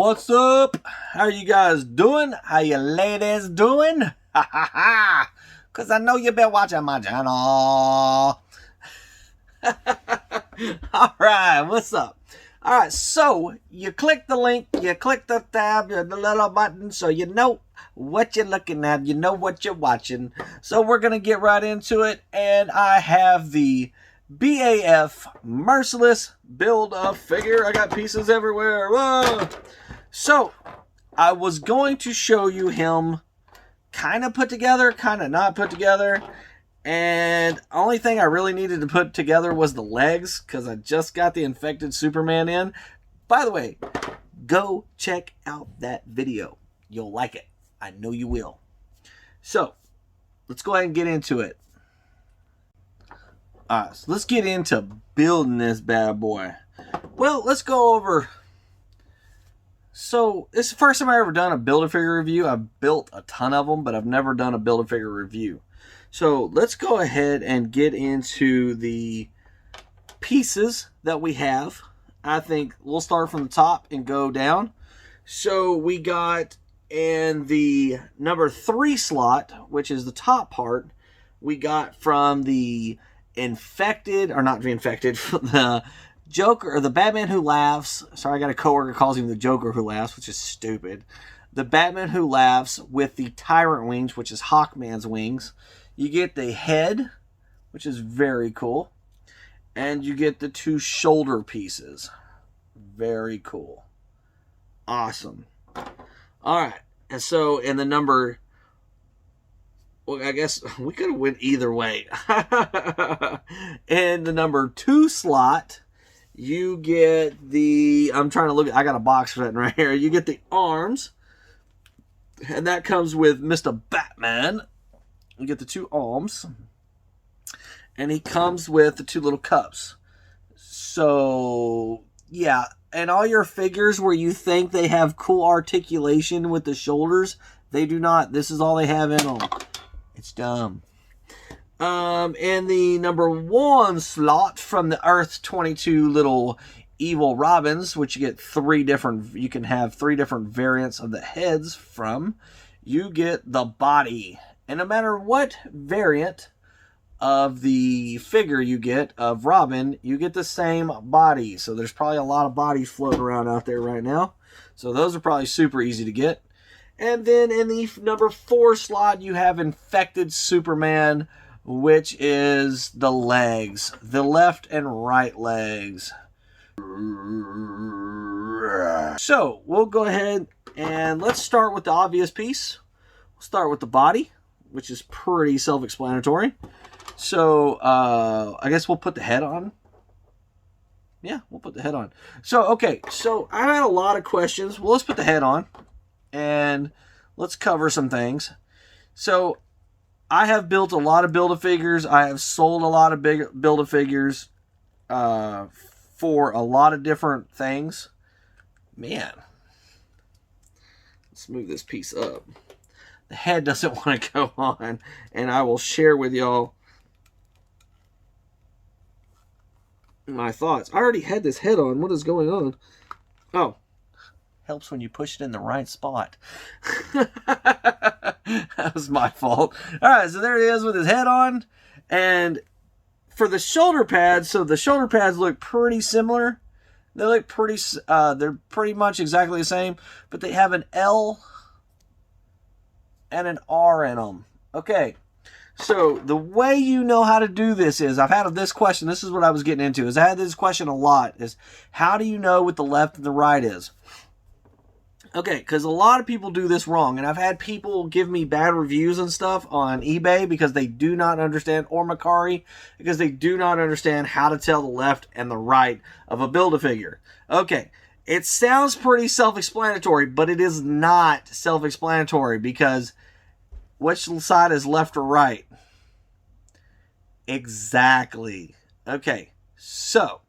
What's up? How you guys doing? How you ladies doing? Ha ha ha! Cause I know you've been watching my channel. Alright, what's up? Alright, so you click the link, you click the tab, the little button, so you know what you're looking at, you know what you're watching. So we're gonna get right into it, and I have the BAF Merciless Build-A-Figure. I got pieces everywhere. Whoa! So, I was going to show you him kind of put together, kind of not put together. And the only thing I really needed to put together was the legs, because I just got the infected Superman in. By the way, go check out that video. You'll like it. I know you will. So, let's go ahead and get into it. Alright, so let's get into building this bad boy. Well, let's go over. So, this is the first time I've ever done a Build-A-Figure review. I've built a ton of them, but I've never done a Build-A-Figure review. So, let's go ahead and get into the pieces that we have. I think we'll start from the top and go down. So, we got in the number 3 slot, which is the top part, we got from the infected, or not the infected, the Joker, or the Batman Who Laughs. Sorry, I got a coworker calls him the Joker Who Laughs, which is stupid. The Batman Who Laughs with the Tyrant wings, which is Hawkman's wings. You get the head, which is very cool. And you get the 2 shoulder pieces. Very cool. Awesome. Alright, and so in the number, well, I guess we could have went either way. In the number 2 slot, you get the, I'm trying to look, I got a box for that right here. You get the arms, and that comes with Mr. Batman. You get the 2 arms, and he comes with the 2 little cups. So, yeah, and all your figures where you think they have cool articulation with the shoulders, they do not. This is all they have in them. It's dumb. And the number 1 slot from the Earth 22 little evil Robins, which you get 3 different, you can have 3 different variants of the heads from. You get the body. And no matter what variant of the figure you get of Robin, you get the same body. So there's probably a lot of bodies floating around out there right now. So those are probably super easy to get. And then in the number 4 slot, you have Infected Superman, which is the legs. The left and right legs. So, we'll go ahead and let's start with the obvious piece. We'll start with the body, which is pretty self-explanatory. So, I guess we'll put the head on. Yeah, we'll put the head on. So, okay, so I had a lot of questions. Well, let's put the head on. And let's cover some things. So, I have built a lot of Build-A-Figures. I have sold a lot of big Build-A-Figures for a lot of different things. Man. Let's move this piece up. The head doesn't want to go on. And I will share with y'all my thoughts. I already had this head on. What is going on? Oh. Helps when you push it in the right spot. That was my fault. Alright, so there it is with his head on. And for the shoulder pads, so the shoulder pads look pretty similar. They look pretty, they're pretty much exactly the same. But they have an L and an R in them. Okay, so the way you know how to do this is, I've had this question, this is what I was getting into, is I had this question a lot, is how do you know what the left and the right is? Okay, because a lot of people do this wrong, and I've had people give me bad reviews and stuff on eBay because they do not understand, or Macari, because they do not understand how to tell the left and the right of a Build-A-Figure. Okay, it sounds pretty self-explanatory, but it is not self-explanatory, because which side is left or right? Exactly. Okay, so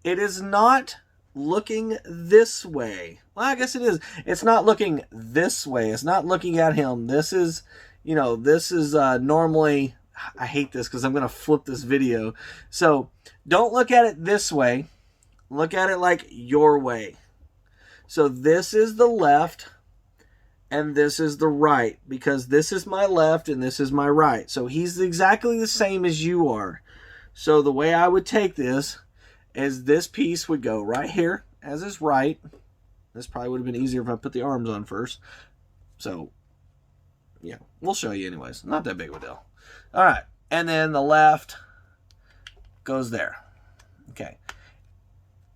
it is not looking this way. Well, I guess it is. It's not looking this way. It's not looking at him. This is, you know, this is normally, I hate this because I'm going to flip this video. So don't look at it this way. Look at it like your way. So this is the left and this is the right, because this is my left and this is my right. So he's exactly the same as you are. So the way I would take this is this piece would go right here as his right. This probably would have been easier if I put the arms on first. So, yeah, we'll show you anyways. Not that big of a deal. All right, and then the left goes there. Okay.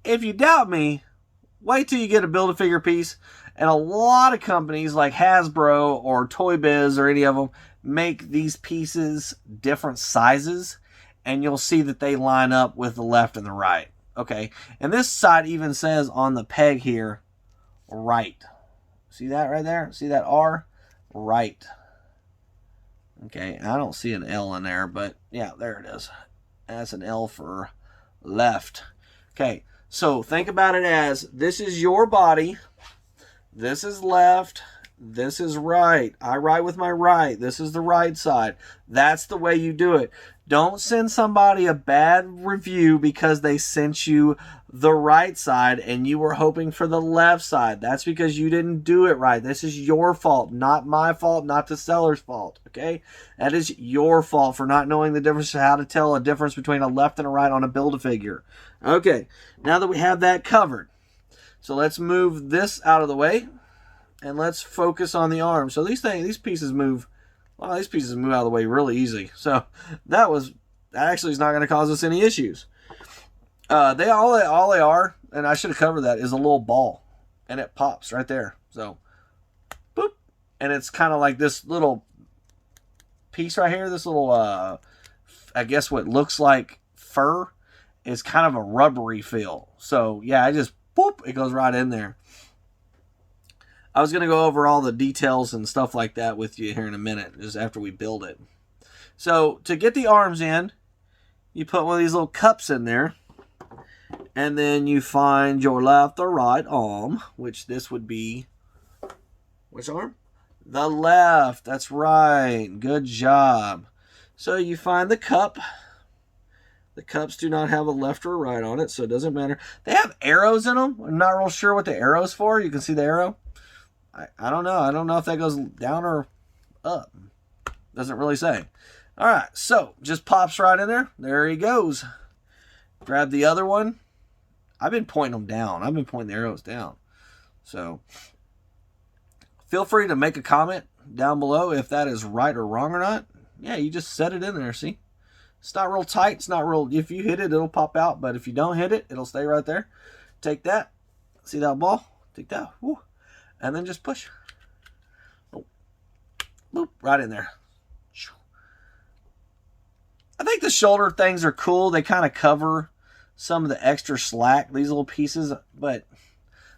If you doubt me, wait till you get a Build-A-Figure piece. And a lot of companies like Hasbro or Toy Biz or any of them make these pieces different sizes. And you'll see that they line up with the left and the right. Okay. And this side even says on the peg here, right. See that right there? See that R? Right. Okay. I don't see an L in there, but yeah, there it is. That's an L for left. Okay. So think about it as this is your body. This is left. This is right. I write with my right. This is the right side. That's the way you do it. Don't send somebody a bad review because they sent you the right side and you were hoping for the left side. That's because you didn't do it right. This is your fault, not my fault, not the seller's fault. Okay? That is your fault for not knowing the difference, how to tell a difference between a left and a right on a Build-A-Figure. Okay, now that we have that covered, so let's move this out of the way and let's focus on the arm. So these pieces move. Well, these pieces move out of the way really easy. So that actually is not going to cause us any issues. All they are, and I should have covered that, is a little ball, and it pops right there. So, boop, and it's kind of like this little piece right here. This little, I guess what looks like fur is kind of a rubbery feel. So yeah, I just boop, it goes right in there. I was going to go over all the details and stuff like that with you here in a minute, just after we build it. So to get the arms in, you put one of these little cups in there, and then you find your left or right arm, which this would be, which arm? The left. That's right. Good job. So you find the cup. The cups do not have a left or a right on it, so it doesn't matter. They have arrows in them. I'm not real sure what the arrow's for. You can see the arrow. I don't know. I don't know if that goes down or up. Doesn't really say. All right, so just pops right in there. There he goes. Grab the other one. I've been pointing them down. I've been pointing the arrows down. So feel free to make a comment down below if that is right or wrong or not. Yeah, you just set it in there, see? It's not real tight. It's not real. If you hit it, it'll pop out. But if you don't hit it, it'll stay right there. Take that. See that ball? Take that. Woo. And then just push. Oh. Boop. Right in there. I think the shoulder things are cool. They kind of cover some of the extra slack, these little pieces. But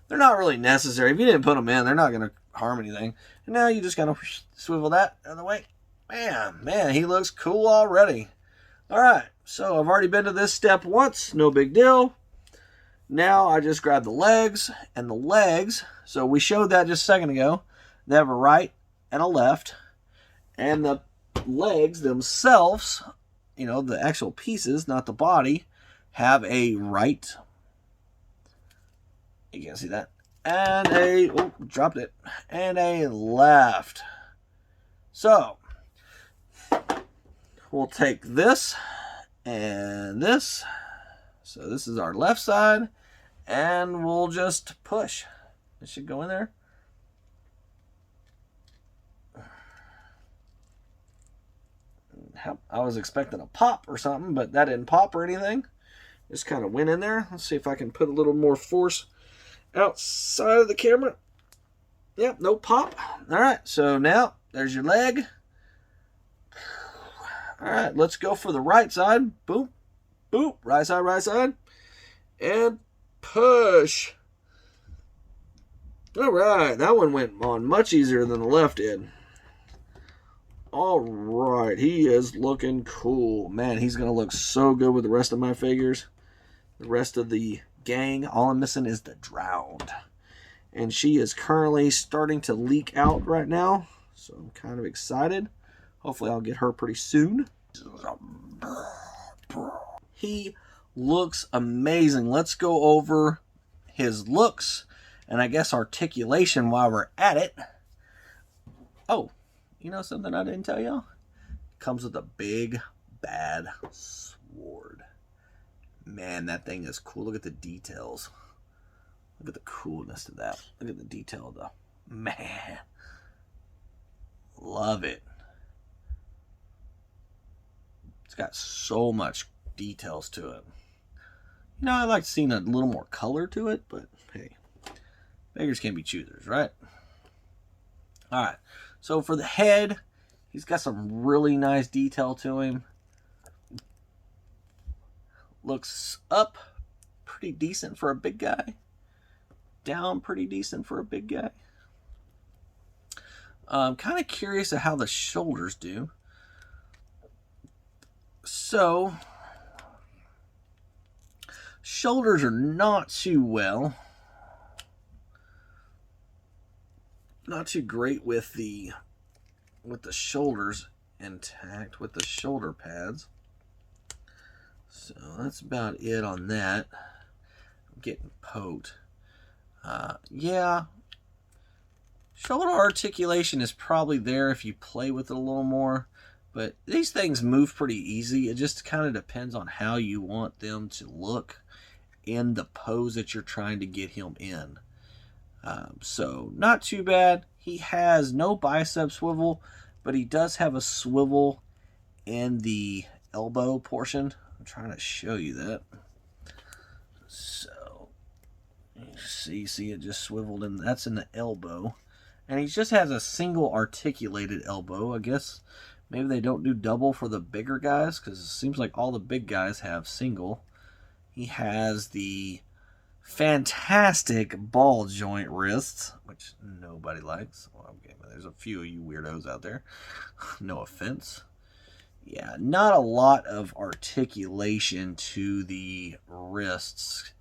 they're not really necessary. If you didn't put them in, they're not going to harm anything. And now you just kind of swivel that out of the way. Man, he looks cool already. All right, so I've already been to this step once. No big deal. Now I just grab the legs, and the legs, so we showed that just a second ago. They have a right and a left. And the legs themselves, you know, the actual pieces, not the body, have a right. You can see that. And a, oh, dropped it. And a left. So we'll take this and this. So this is our left side. And we'll just push. It should go in there. I was expecting a pop or something, but that didn't pop or anything. Just kind of went in there. Let's see if I can put a little more force outside of the camera. Yep, no pop. All right, so now there's your leg. All right, let's go for the right side. Boop, boop, right side, and push. All right, that one went on much easier than the left did. All right, he is looking cool. Man, he's going to look so good with the rest of my figures. The rest of the gang. All I'm missing is the Drowned. And she is currently starting to leak out right now. So I'm kind of excited. Hopefully I'll get her pretty soon. He looks amazing. Let's go over his looks And I guess articulation while we're at it. Oh, you know something I didn't tell y'all? Comes with a big, bad sword. Man, that thing is cool. Look at the details. Look at the coolness of that. Look at the detail of the... Man. Love it. It's got so much details to it. You know, I'd like to see a little more color to it, but hey, beggars can't be choosers, right? All right, so for the head, he's got some really nice detail to him. Looks up pretty decent for a big guy. Down pretty decent for a big guy. I'm kind of curious of how the shoulders do. So, shoulders are not too well. Not too great with the shoulders intact, with the shoulder pads. So that's about it on that. I'm getting poked. Yeah. Shoulder articulation is probably there if you play with it a little more. But these things move pretty easy. It just kind of depends on how you want them to look in the pose that you're trying to get him in. So not too bad. He has no bicep swivel, but he does have a swivel in the elbow portion. I'm trying to show you that. So you see it just swiveled in. That's in the elbow. And he just has a single articulated elbow. I guess maybe they don't do double for the bigger guys, because it seems like all the big guys have single. He has the fantastic ball joint wrists, which nobody likes. Well, okay, but there's a few of you weirdos out there. No offense. Yeah, not a lot of articulation to the wrists.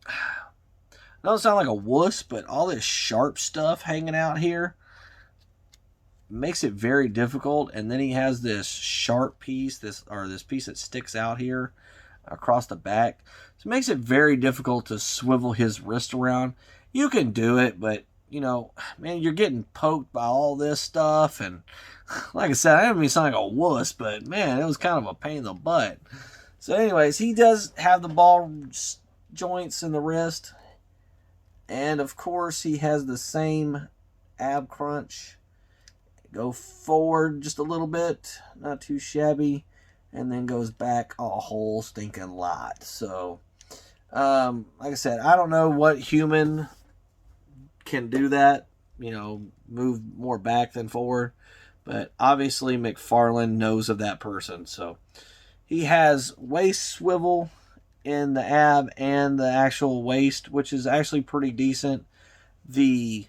I don't sound like a wuss, but all this sharp stuff hanging out here makes it very difficult. And then he has this sharp piece, this piece that sticks out here across the back. So it makes it very difficult to swivel his wrist around. You can do it, but you know, man, you're getting poked by all this stuff. And like I said, I didn't mean to sound like a wuss, but man, it was kind of a pain in the butt. So anyways, he does have the ball joints in the wrist. And of course, he has the same ab crunch. Go forward just a little bit, not too shabby, and then goes back a whole stinking lot. So, like I said, I don't know what human can do that, you know, move more back than forward. But obviously, McFarlane knows of that person. So, he has waist swivel in the ab and the actual waist, which is actually pretty decent. The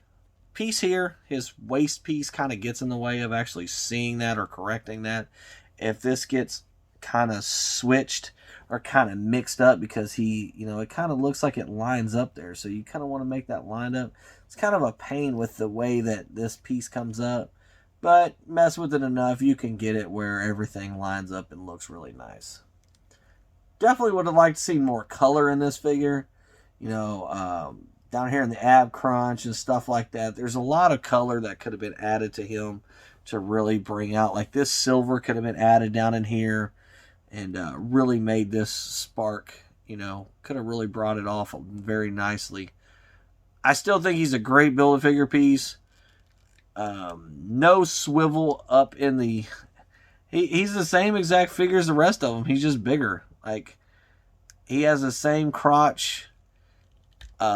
piece here, his waist piece, kind of gets in the way of actually seeing that or correcting that. If this gets kind of switched or kind of mixed up, because he, you know, it kind of looks like it lines up there, so you kind of want to make that line up. It's kind of a pain with the way that this piece comes up, but mess with it enough, you can get it where everything lines up and looks really nice. Definitely would have liked to see more color in this figure. You know, down here in the ab crunch and stuff like that, there's a lot of color that could have been added to him to really bring out. Like this silver could have been added down in here and really made this spark, you know, could have really brought it off very nicely. I still think he's a great Build-A-Figure piece. No swivel up in the... He's the same exact figure as the rest of them. He's just bigger. Like, he has the same crotch,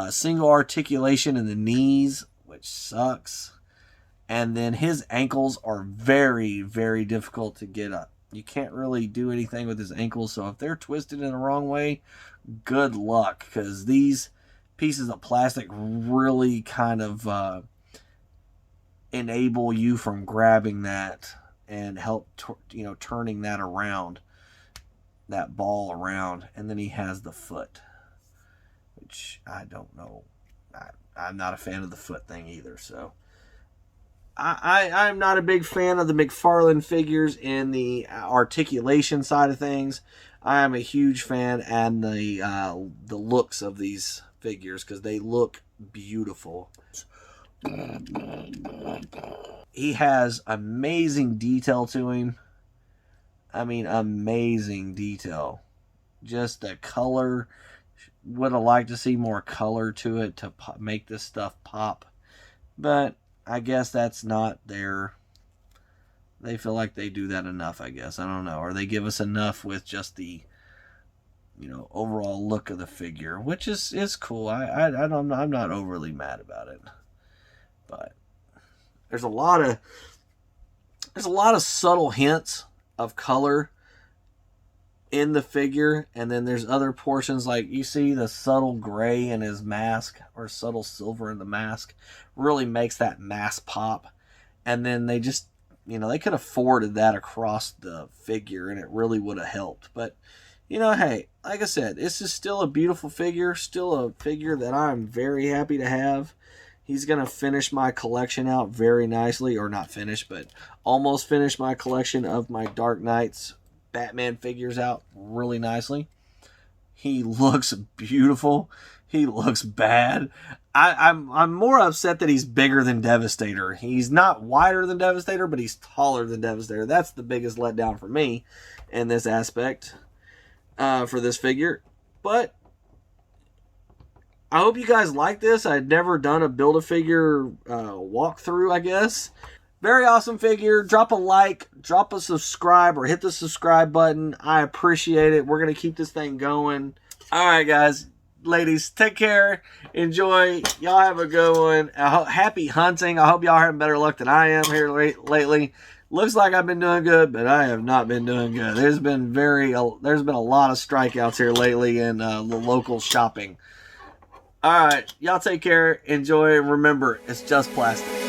single articulation in the knees, which sucks. And then his ankles are very, very difficult to get up. You can't really do anything with his ankles. So if they're twisted in the wrong way, good luck. Because these pieces of plastic really kind of enable you from grabbing that and help, you know, turning that around. That ball around. And then he has the foot, which I don't know. I'm not a fan of the foot thing either. So I'm not a big fan of the McFarlane figures in the articulation side of things. I am a huge fan and the looks of these figures because they look beautiful. He has amazing detail to him. I mean, amazing detail. Just the color. Would have liked to see more color to it to make this stuff pop. But I guess that's not their... They feel like they do that enough, I guess. I don't know. Or they give us enough with just the, you know, overall look of the figure, which is cool. I'm not overly mad about it. But there's a lot of subtle hints of color in the figure, and then there's other portions, like you see the subtle gray in his mask, or subtle silver in the mask, really makes that mask pop. And then they just, you know, they could have forwarded that across the figure and it really would have helped. But, you know, hey, like I said, this is still a beautiful figure, still a figure that I'm very happy to have. He's going to finish my collection out very nicely, or not finish, but almost finish my collection of my Dark Knights Batman figures out really nicely. He looks beautiful. He looks bad. I'm more upset that he's bigger than Devastator. He's not wider than Devastator, but he's taller than Devastator. That's the biggest letdown for me in this aspect for this figure. But I hope you guys like this. I'd never done a Build-A-Figure walkthrough, I guess. Very awesome figure. Drop a like, drop a subscribe, or hit the subscribe button. I appreciate it. We're going to keep this thing going. All right, guys. Ladies, take care. Enjoy. Y'all have a good one. Happy hunting. I hope y'all are having better luck than I am here lately. Looks like I've been doing good, but I have not been doing good. There's been a lot of strikeouts here lately in the local shopping. All right. Y'all take care. Enjoy. Remember, it's just plastic.